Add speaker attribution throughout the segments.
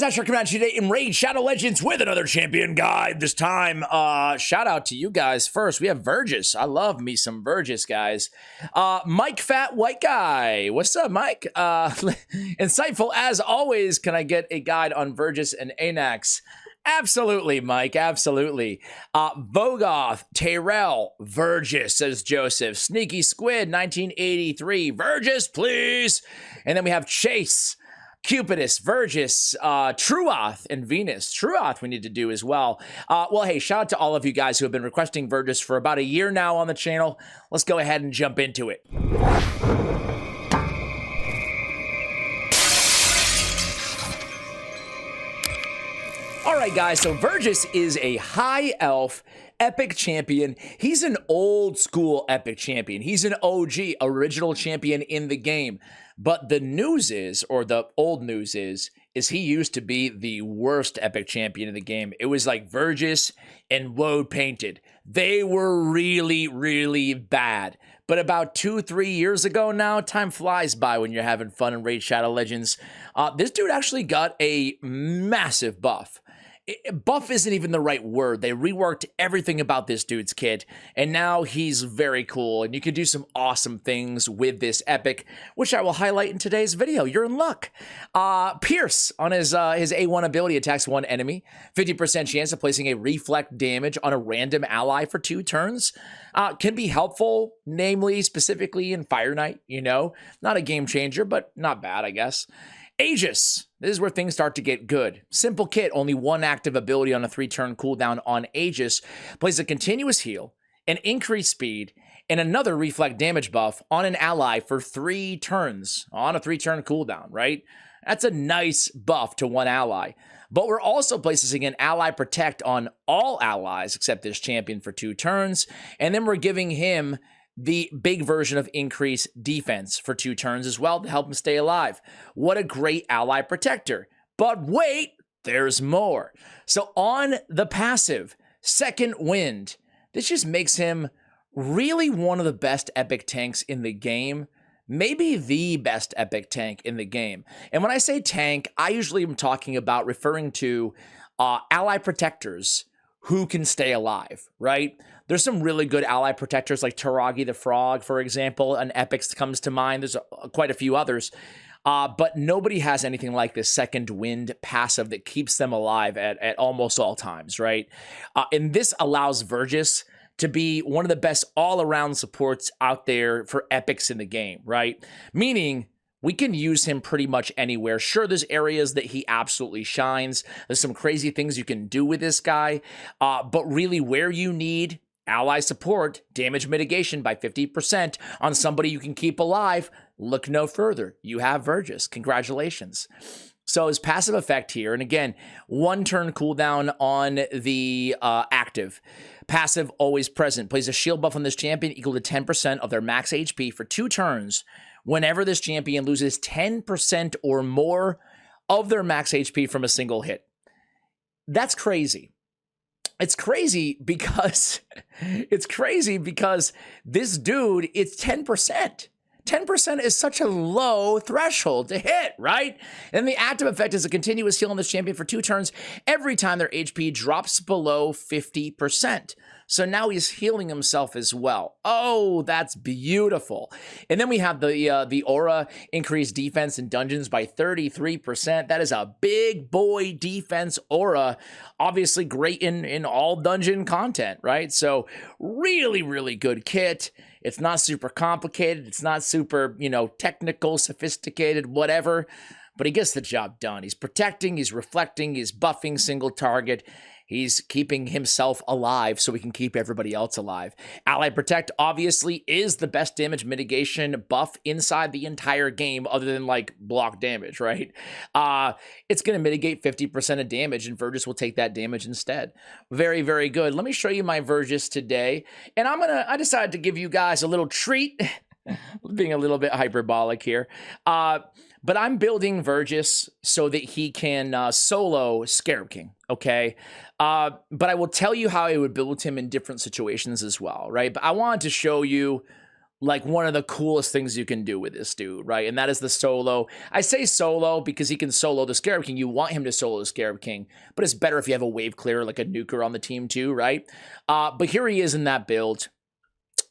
Speaker 1: guys, Asher coming at you today in Raid Shadow Legends with another champion guide. This time, shout out to you guys. First, we have Vergis. I love me some Vergis, guys. Mike Fat White Guy. What's up, Mike? Insightful as always. Can I get a guide on Vergis and Anax? Absolutely, Mike. Absolutely. Vogoth, Terrell, Vergis, says Joseph. Sneaky Squid, 1983. Vergis, please. And then we have Chase, Cupidus, Vergis, Truoth, and Venus. Truoth we need to do as well. Well, hey, shout out to all of you guys who have been requesting Vergis for about a year now on the channel. Let's go ahead and jump into it. All right, guys, so Vergis is a high elf epic champion. He's an old school epic champion. He's an OG, original champion in the game. But the news is, or the old news is he used to be the worst epic champion in the game. It was like Vergis and Woad Painted. They were really, really bad. But about 2-3 years ago now, time flies by when you're having fun in Raid Shadow Legends. This dude actually got a massive buff. Buff isn't even the right word. They reworked everything about this dude's kit, and now he's very cool, and you can do some awesome things with this epic, which I will highlight in today's video. You're in luck. Pierce, on his A1 ability, attacks one enemy. 50% chance of placing a reflect damage on a random ally for 2 turns. Can be helpful, namely, specifically in Fire Knight, you know? Not a game changer, but not bad, I guess. Aegis. This is where things start to get good. Simple kit, only 1 active ability on a 3-turn cooldown on Aegis. Plays a continuous heal, an increased speed, and another reflect damage buff on an ally for 3 turns on a 3-turn cooldown, right? That's a nice buff to one ally. But we're also placing an ally protect on all allies except this champion for 2 turns. And then we're giving him the big version of increased defense for 2 turns as well to help him stay alive. What a great ally protector. But wait, there's more. So on the passive, Second Wind, this just makes him really one of the best epic tanks in the game. Maybe the best epic tank in the game. And when I say tank, I usually am talking about referring to ally protectors who can stay alive, right? There's some really good ally protectors like Taragi the Frog, for example, and Epics comes to mind. There's quite a few others, but nobody has anything like this Second Wind passive that keeps them alive at almost all times, right? And this allows Vergis to be one of the best all-around supports out there for Epics in the game, right? Meaning, we can use him pretty much anywhere. Sure, there's areas that he absolutely shines. There's some crazy things you can do with this guy. But really, where you need ally support, damage mitigation by 50% on somebody you can keep alive, look no further. You have Vergis. Congratulations. So his passive effect here, and again, 1 turn cooldown on the active. Passive, always present. Plays a shield buff on this champion equal to 10% of their max HP for 2 turns. Whenever this champion loses 10% or more of their max HP from a single hit. That's crazy. It's crazy because this dude, it's 10%. 10% is such a low threshold to hit, right? And the active effect is a continuous heal on this champion for 2 turns every time their HP drops below 50%. So now he's healing himself as well. Oh, that's beautiful. And then we have the aura, increased defense in dungeons by 33%. That is a big boy defense aura. Obviously great in all dungeon content, right? So really, really good kit. It's not super complicated. It's not super, technical, sophisticated, whatever. But he gets the job done. He's protecting, he's reflecting, he's buffing single target. He's keeping himself alive so we can keep everybody else alive. Ally Protect obviously is the best damage mitigation buff inside the entire game other than like block damage, right? It's going to mitigate 50% of damage and Vergis will take that damage instead. Very, very good. Let me show you my Vergis today. And I decided to give you guys a little treat, being a little bit hyperbolic here. But I'm building Vergis so that he can solo Scarab King, okay? But I will tell you how I would build him in different situations as well, right? But I wanted to show you like one of the coolest things you can do with this dude, right? And that is the solo. I say solo because he can solo the Scarab King. You want him to solo the Scarab King, but it's better if you have a wave clear, like a nuker on the team too, right? But here he is in that build.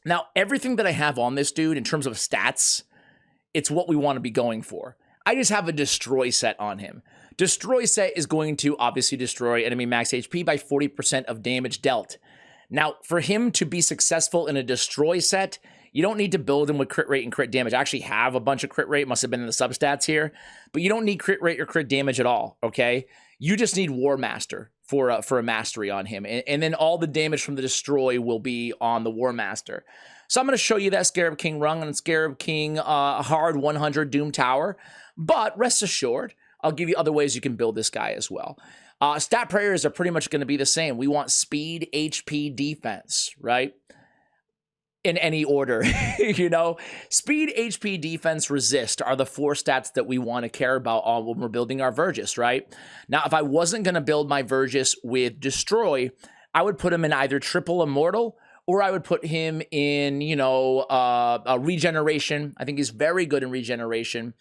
Speaker 1: Now, everything that I have on this dude in terms of stats, it's what we want to be going for. I just have a destroy set on him. Destroy set is going to obviously destroy enemy max HP by 40% of damage dealt. Now, for him to be successful in a destroy set, you don't need to build him with crit rate and crit damage. I actually have a bunch of crit rate, must have been in the substats here, but you don't need crit rate or crit damage at all, okay? You just need War Master for a mastery on him, and then all the damage from the destroy will be on the War Master. So I'm going to show you that Scarab King rung on Scarab King hard 100 Doom Tower, but rest assured, I'll give you other ways you can build this guy as well. Stat prayers are pretty much going to be the same. We want speed, HP, defense, right? In any order, you know, speed, HP, defense, resist are the 4 stats that we want to care about when we're building our Vergis, right? Now, if I wasn't going to build my Vergis with destroy, I would put him in either triple immortal, or I would put him in, you know, a regeneration. I think he's very good in regeneration.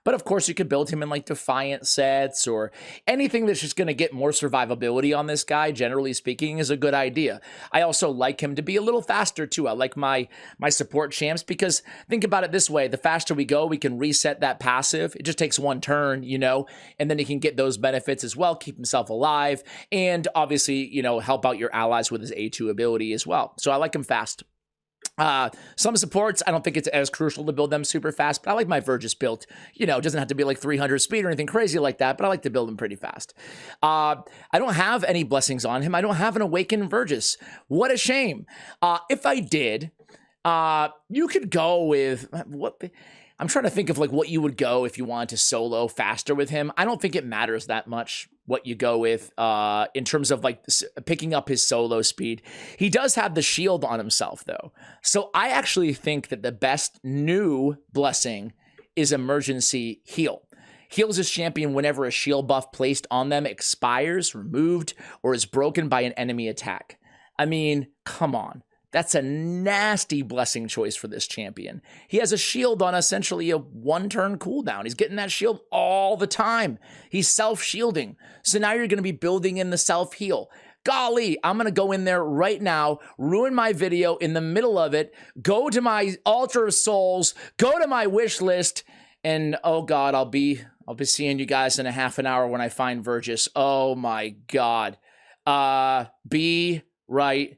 Speaker 1: But of course, you could build him in like Defiant sets or anything that's just going to get more survivability on this guy, generally speaking, is a good idea. I also like him to be a little faster too. I like my support champs because think about it this way. The faster we go, we can reset that passive. It just takes 1 turn, you know, and then he can get those benefits as well, keep himself alive, and obviously, you know, help out your allies with his A2 ability as well. So I like him fast. Some supports, I don't think it's as crucial to build them super fast, but I like my Vergis built. You know, it doesn't have to be like 300 speed or anything crazy like that, but I like to build them pretty fast. I don't have any blessings on him. I don't have an awakened Vergis. What a shame. If I did, you could go with what... I'm trying to think of like what you would go if you wanted to solo faster with him. I don't think it matters that much what you go with in terms of like picking up his solo speed. He does have the shield on himself though. So I actually think that the best new blessing is emergency heal. Heals his champion whenever a shield buff placed on them expires, removed, or is broken by an enemy attack. I mean, come on. That's a nasty blessing choice for this champion. He has a shield on essentially a 1-turn cooldown. He's getting that shield all the time. He's self-shielding. So now you're going to be building in the self-heal. Golly, I'm going to go in there right now, ruin my video in the middle of it, go to my altar of souls, go to my wish list, and oh God, I'll be seeing you guys in a half an hour when I find Vergis. Oh my God. Be right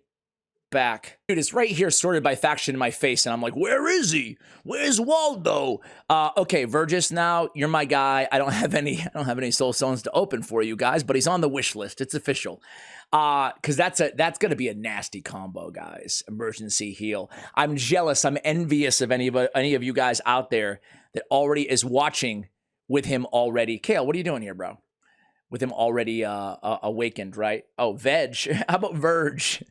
Speaker 1: back. Dude, it's right here sorted by faction in my face, and I'm like, where is he? Where's Waldo? Okay, Vergis, now you're my guy. I don't have any soul stones to open for you guys, but he's on the wish list. It's official. Because that's gonna be a nasty combo, guys. Emergency heal. I'm jealous. I'm envious of any of you guys out there that already is watching with him already. Kale, what are you doing here, bro? With him already awakened, right? Oh, Veg. How about Verge?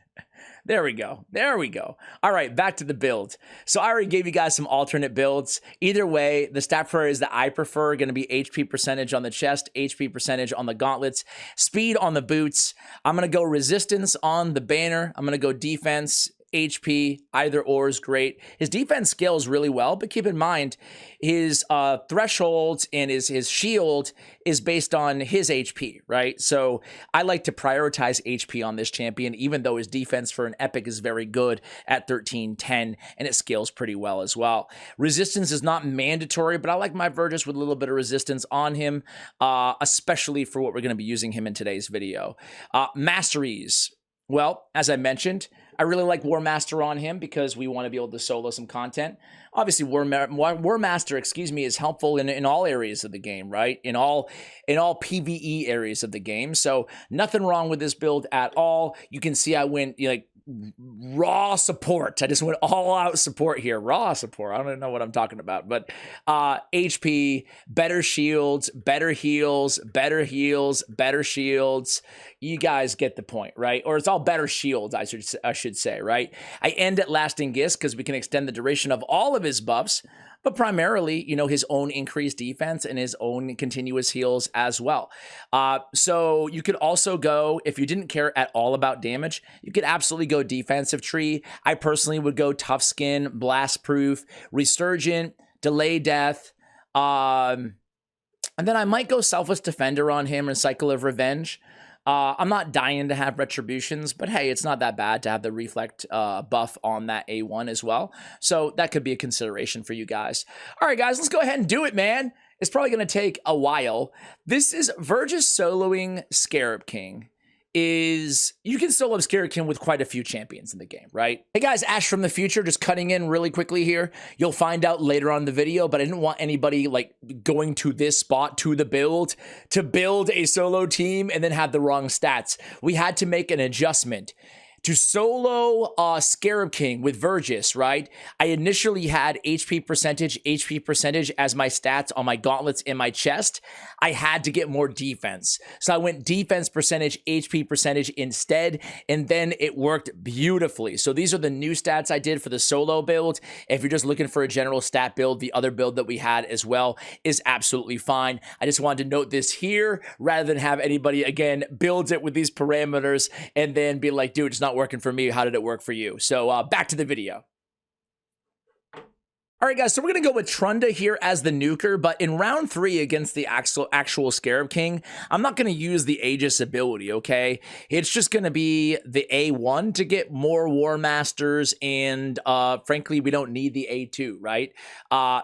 Speaker 1: There we go. There we go. All right, back to the build. So I already gave you guys some alternate builds. Either way, the stat priorities that I prefer are going to be HP percentage on the chest, HP percentage on the gauntlets, speed on the boots. I'm going to go resistance on the banner. I'm going to go defense, HP, either or is great. His defense scales really well, but keep in mind his thresholds and his shield is based on his HP, right? So I like to prioritize HP on this champion, even though his defense for an epic is very good at 1310, and it scales pretty well as well. Resistance is not mandatory, but I like my Vergis with a little bit of resistance on him, especially for what we're going to be using him in today's video. Masteries. Well, as I mentioned, I really like War Master on him because we want to be able to solo some content. Obviously, War Master, is helpful in all areas of the game, right? In all PvE areas of the game. So nothing wrong with this build at all. You can see I went like raw support. I just went all out support here. Raw support. I don't even know what I'm talking about. But HP, better shields, better heals, better heals, better shields. You guys get the point, right? Or it's all better shields, I should say, right? I end at Lasting Gifts because we can extend the duration of all of his buffs. but primarily, you know, his own increased defense and his own continuous heals as well. So you could also go, if you didn't care at all about damage, you could absolutely go defensive tree. I personally would go tough skin, blast proof, resurgent, delay death, and then I might go selfless defender on him and cycle of revenge. I'm not dying to have retributions, but hey, it's not that bad to have the reflect buff on that A1 as well. So that could be a consideration for you guys. All right, guys, let's go ahead and do it, man. It's probably going to take a while. This is Vergis soloing Scarab King. You can solo Scarab King with quite a few champions in the game, right? Hey guys, Ash from the future, just cutting in really quickly here. You'll find out later on in the video, but I didn't want anybody like going to this spot to the build to build a solo team and then have the wrong stats. We had to make an adjustment. To solo Scarab King with Vergis, right? I initially had HP percentage as my stats on my gauntlets in my chest. I had to get more defense. So I went defense percentage, HP percentage instead, and then it worked beautifully. So these are the new stats I did for the solo build. If you're just looking for a general stat build, the other build that we had as well is absolutely fine. I just wanted to note this here rather than have anybody, again, build it with these parameters and then be like, dude, it's not working for me. How did it work for you? So back to the video. All right, guys, so we're going to go with Trunda here as the nuker, but in round 3 against the actual Scarab King, I'm not going to use the Aegis ability, okay? It's just going to be the A1 to get more War Masters, and frankly, we don't need the A2, right?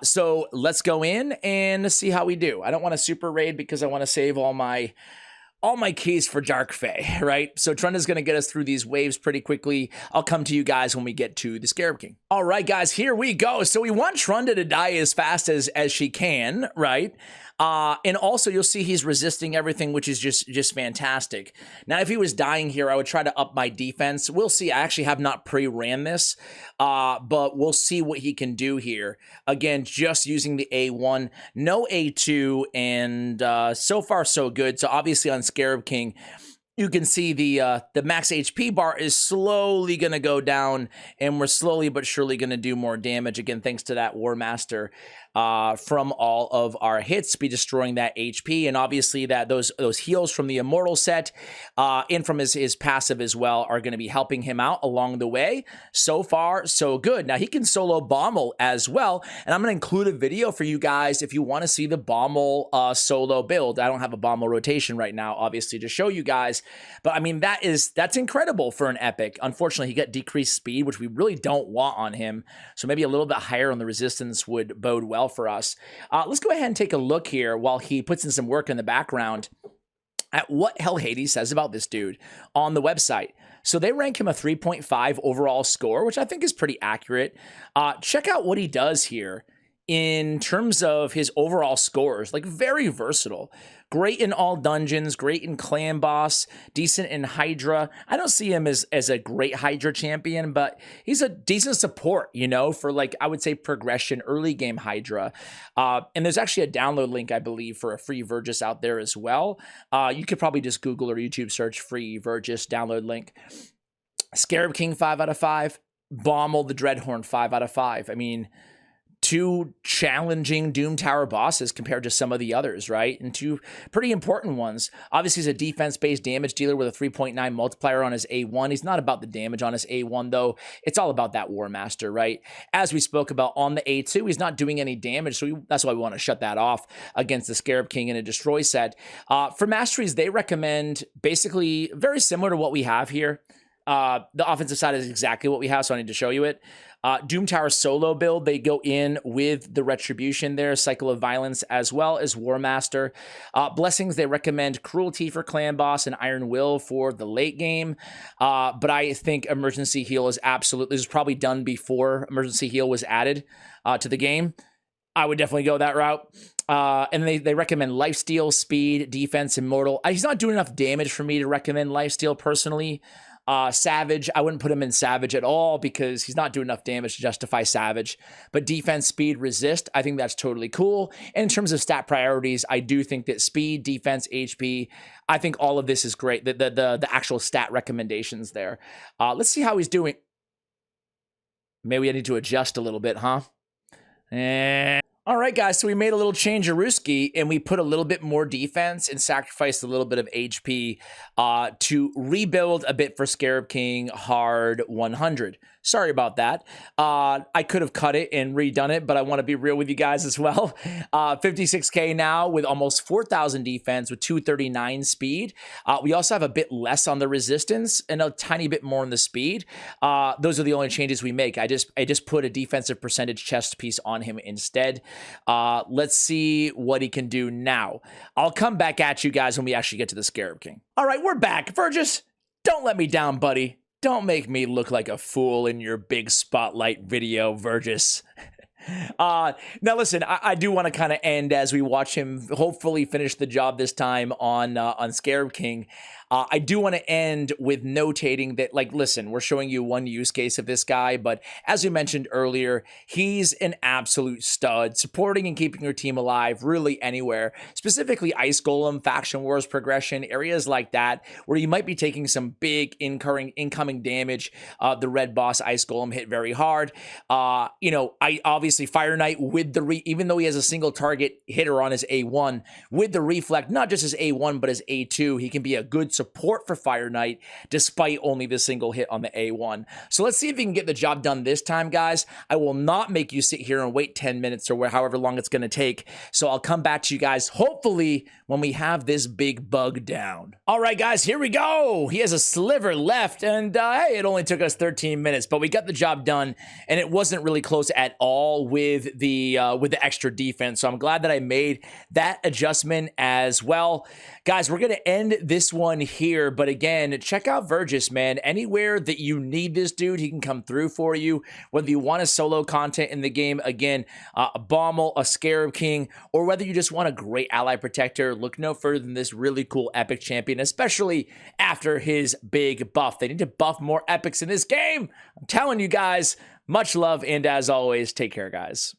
Speaker 1: So let's go in and see how we do. I don't want to super raid because I want to save all my keys for Dark Fae, right? So Trunda's going to get us through these waves pretty quickly. I'll come to you guys when we get to the Scarab King. All right, guys, here we go. So we want Trunda to die as fast as she can, right? And also you'll see he's resisting everything, which is just fantastic. Now, if he was dying here, I would try to up my defense. We'll see. I actually have not pre-ran this, but we'll see what he can do here. Again, just using the A1, no A2, and so far so good. So obviously on Scarab King, you can see the max HP bar is slowly going to go down, and we're slowly but surely going to do more damage, again, thanks to that War Master. From all of our hits, be destroying that HP, and obviously that those heals from the Immortal set and from his passive as well are going to be helping him out along the way. So far, so good. Now he can solo Bommel as well, and I'm going to include a video for you guys if you want to see the Bommel solo build. I don't have a Bommel rotation right now, obviously, to show you guys, but I mean that's incredible for an epic. Unfortunately, he got decreased speed, which we really don't want on him, so maybe a little bit higher on the resistance would bode well for us. Let's go ahead and take a look here while he puts in some work in the background at what Hell Hades says about this dude on the website. So they rank him a 3.5 overall score, which I think is pretty accurate. Check out what he does here in terms of his overall scores. Like, very versatile. Great in all dungeons, great in clan boss, decent in Hydra. I don't see him as a great Hydra champion, but he's a decent support, you know, for, like, I would say progression, early game Hydra. And there's actually a download link, I believe, for a free Vergis out there as well. You could probably just Google or YouTube search free Vergis download link. Scarab King, 5 out of 5. Bommel the Dreadhorn, 5 out of 5. I mean, 2 challenging Doom Tower bosses compared to some of the others, right? And 2 pretty important ones. Obviously, he's a defense-based damage dealer with a 3.9 multiplier on his A1. He's not about the damage on his A1, though. It's all about that War Master, right? As we spoke about on the A2, he's not doing any damage, so that's why we want to shut that off against the Scarab King in a Destroy set. For Masteries, they recommend basically very similar to what we have here. The offensive side is exactly what we have, so I need to show you it. Doom Tower solo build, they go in with the Retribution there, Cycle of Violence, as well as War Master. Blessings, they recommend Cruelty for Clan Boss and Iron Will for the late game. But I think Emergency Heal is absolutely, this was probably done before Emergency Heal was added to the game. I would definitely go that route. And they recommend Lifesteal, Speed, Defense, Immortal. He's not doing enough damage for me to recommend Lifesteal personally. Savage, I wouldn't put him in Savage at all because he's not doing enough damage to justify Savage. But defense, speed, resist, I think that's totally cool. And in terms of stat priorities, I do think that speed, defense, HP, I think all of this is great. The actual stat recommendations there. Let's see how he's doing. Maybe I need to adjust a little bit, huh? All right, guys, so we made a little change of Ruski, and we put a little bit more defense and sacrificed a little bit of HP to rebuild a bit for Scarab King hard 100. Sorry about that. I could have cut it and redone it, but I want to be real with you guys as well. 56K now with almost 4,000 defense with 239 speed. We also have a bit less on the resistance and a tiny bit more on the speed. Those are the only changes we make. I just put a defensive percentage chest piece on him instead. Let's see what he can do now. I'll come back at you guys when we actually get to the Scarab King. All right, we're back. Vergis, don't let me down, buddy. Don't make me look like a fool in your big spotlight video, Vergis. Now listen, I do want to kind of end as we watch him hopefully finish the job this time on Scarab King. I do want to end with notating that, like, listen, we're showing you one use case of this guy, but as we mentioned earlier, he's an absolute stud, supporting and keeping your team alive really anywhere, specifically Ice Golem, Faction Wars progression, areas like that, where you might be taking some big incoming damage. The red boss Ice Golem hit very hard. You know, I obviously Fire Knight with the even though he has a single target hitter on his A1, with the reflect, not just his A1, but his A2, he can be a good support for Fire Knight despite only the single hit on the A1. So let's see if we can get the job done this time, guys. I will not make you sit here and wait 10 minutes or however long it's going to take. So I'll come back to you guys hopefully when we have this big bug down. All right, guys, here we go. He has a sliver left, and hey, it only took us 13 minutes, but we got the job done, and it wasn't really close at all with the extra defense. So I'm glad that I made that adjustment as well. Guys, we're going to end this one here, but again, check out Vergis, man. Anywhere that you need this dude, he can come through for you. Whether you want a solo content in the game, again, a Bommel, a Scarab King, or whether you just want a great ally protector, look no further than this really cool epic champion, especially after his big buff. They need to buff more epics in this game. I'm telling you guys, much love, and as always, take care, guys.